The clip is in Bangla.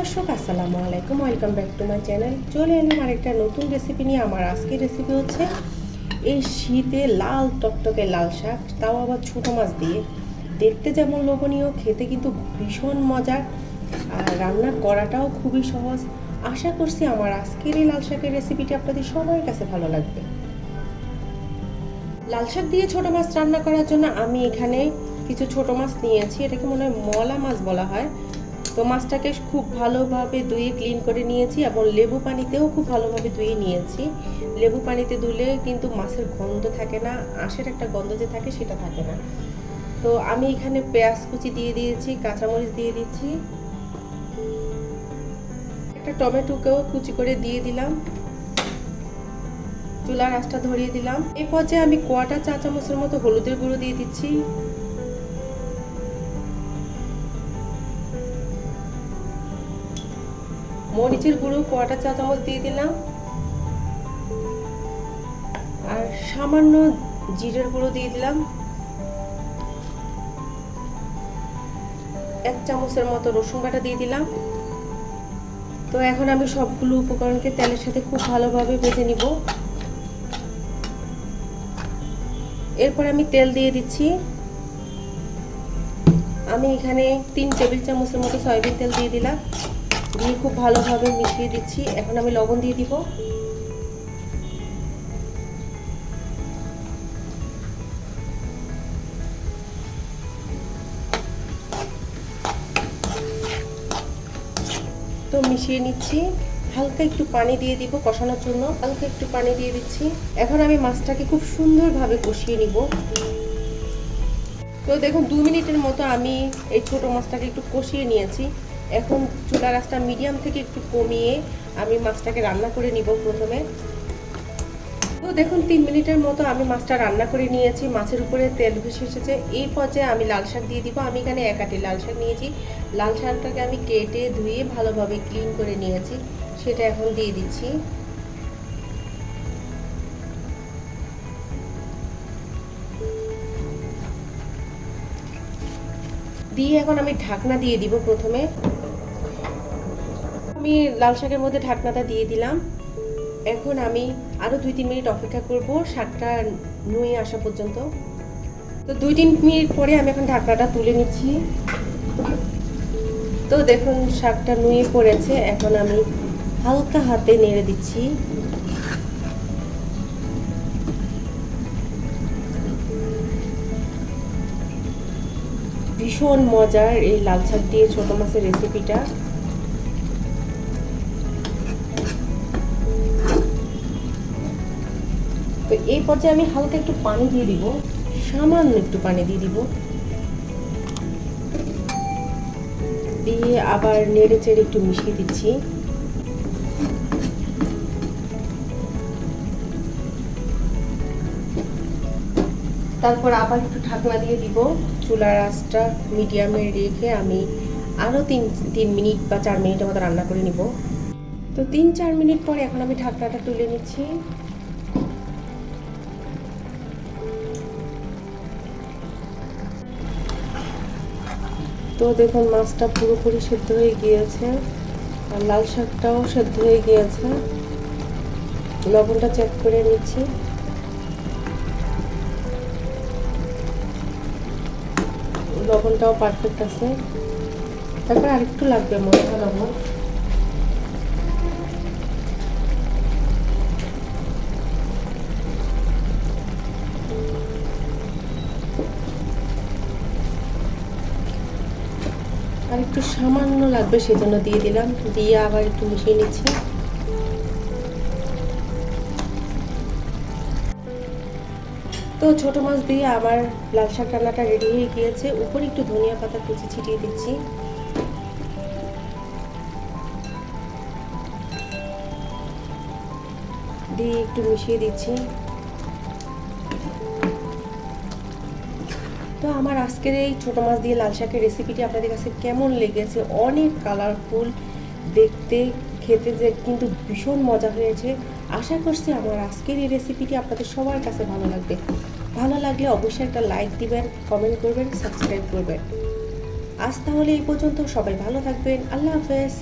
দর্শক আসসালামু আলাইকুম, welcome back to my channel. চলে এলাম আরেকটা নতুন রেসিপি নিয়ে। আমার আজকের রেসিপি হচ্ছে এই শীতে লাল টকটকে লাল শাক, তাও আবার ছোটো মাছ দিয়ে। দেখতে যেমন লোভনীয়, খেতে কিন্তু ভীষণ মজার, আর রান্না করাটাও খুবই সহজ। আশা করছি আমার আজকের এই লাল শাকের রেসিপিটি আপনাদের সবার কাছে ভালো লাগবে। লাল শাক দিয়ে ছোটো মাছ রান্না করার জন্য আমি এখানে কিছু ছোটো মাছ নিয়েছি। এটাকে মনে হয় মলা মাছ বলা হয়। তো মাছটাকে খুব ভালোভাবে ধুয়ে ক্লিন করে নিয়েছি এবং লেবু পানিতেও খুব ভালোভাবে ধুয়ে নিয়েছি। লেবু পানিতে ধুলে কিন্তু মাছের গন্ধ থাকে না, আঁশের একটা গন্ধ যে থাকে সেটা থাকে না। তো আমি এখানে পেঁয়াজ কুচি দিয়ে দিয়েছি, কাঁচামরিচ দিয়ে দিচ্ছি, একটা টমেটোকেও কুচি করে দিয়ে দিলাম, চুলার আঁচটা ধরিয়ে দিলাম। এই পর্যায়ে আমি কোয়াটা চা চামচের মতো হলুদের গুঁড়ো দিয়ে দিচ্ছি, মরিচের গুঁড়ো কোয়াটা চা চামচ দিয়ে দিলাম, আর সামান্য জিরের গুঁড়ো দিয়ে দিলাম, 1 চামচের মতো রসুন বাটা দিয়ে দিলাম। তো এখন আমি সবগুলো উপকরণকে তেলের সাথে খুব ভালোভাবে ভেজে নিব। এরপর আমি তেল দিয়ে দিচ্ছি। আমি এখানে 3 টেবিল চামচের মতো সয়াবিন তেল দিয়ে দিলাম, দিয়ে খুব ভালোভাবে মিশিয়ে দিচ্ছি। এখন আমি লবণ দিয়ে দিব, তো মিশিয়ে নিচ্ছি। হালকা একটু পানি দিয়ে দিব কষানোর জন্য, হালকা একটু পানি দিয়ে দিচ্ছি। এখন আমি মাছটাকে খুব সুন্দরভাবে কষিয়ে নিব। তো দেখুন 2 মিনিটের মতো আমি এই ছোট মাছটাকে একটু কষিয়ে নিয়েছি। এখন চুলার আঁচটা মিডিয়াম থেকে একটু কমিয়ে আমি মাছটাকে রান্না করে নিব প্রথমে। তো দেখুন 3 মিনিটের মতো আমি মাছটা রান্না করে নিয়েছি, মাছের উপরে তেল ভেসে এসেছে। এই পর্যায়ে আমি লাল শাক দিয়ে দিব। আমি এখানে 1 আটি লাল শাক নিয়েছি। লাল শাকটাকে আমি কেটে ধুয়ে ভালোভাবে ক্লিন করে নিয়েছি, সেটা এখন দিয়ে দিচ্ছি। দিয়ে এখন আমি ঢাকনা দিয়ে দিব। প্রথমে আমি লাল শাকের মধ্যে ঢাকনাটা দিয়ে দিলাম। এখন আমি আরও 2-3 মিনিট অপেক্ষা করব শাকটা নুয়ে আসা পর্যন্ত। তো 2-3 মিনিট পরে আমি এখন ঢাকনাটা তুলে নিচ্ছি। তো দেখুন শাকটা নুয়ে পড়েছে। এখন আমি হালকা হাতে নেড়ে দিচ্ছি। ভীষণ মজার এই লাল শাক দিয়ে ছোট মাছের রেসিপিটা। তো এই পর্যায়ে আমি হালকা একটু পানি দিয়ে দিব, সামান্য একটু পানি দিয়ে দিব, দিয়ে আবার নেড়ে চেড়ে একটু মিশিয়ে দিচ্ছি। তারপর আবার একটু ঢাকনা দিয়ে দিব। চুলার আঁচটা মিডিয়ামে রেখে আমি আরও 3 মিনিট বা 4 মিনিটের মতো রান্না করে নিব। তো 3-4 মিনিট পরে এখন আমি ঢাকনাটা তুলে নিচ্ছি। তো দেখুন মাছটা পুরোপুরি সেদ্ধ হয়ে গিয়েছে, আর লাল শাকটাও সেদ্ধ হয়ে গিয়েছে। লবণটা চেক করে নিচ্ছি। লবণটাও পারফেক্ট আছে। তারপর আরেকটু লাগবে মনে হয় লবণ। আর একটু সামান্য লাগবে, সেজন্য দিয়ে দিলাম। দিয়ে আবার একটু মিশিয়ে নিচ্ছি। তো ছোট মাছ দিয়ে আমার লাল শাক রান্নাটা রেডি হয়ে গিয়েছে। উপরে একটু ধনিয়া পাতা কুচি ছিটিয়ে দিচ্ছি। দিয়ে একটু মিশিয়ে দিচ্ছি। তো আমার আজকের এই ছোট মাছ দিয়ে লাল শাকের রেসিপিটি আপনাদের কাছে কেমন লেগেছে? অনেক কালারফুল দেখতে, খেতে যে কিন্তু ভীষণ মজা হয়েছে। আশা করছি আমার আজকের এই রেসিপিটি আপনাদের সবার কাছে ভালো লাগবে। ভালো লাগলে অবশ্যই একটা লাইক দিবেন, কমেন্ট করবেন, সাবস্ক্রাইব করবেন। আজ তাহলে এই পর্যন্ত। সবাই ভালো থাকবেন। আল্লাহ হাফেজ।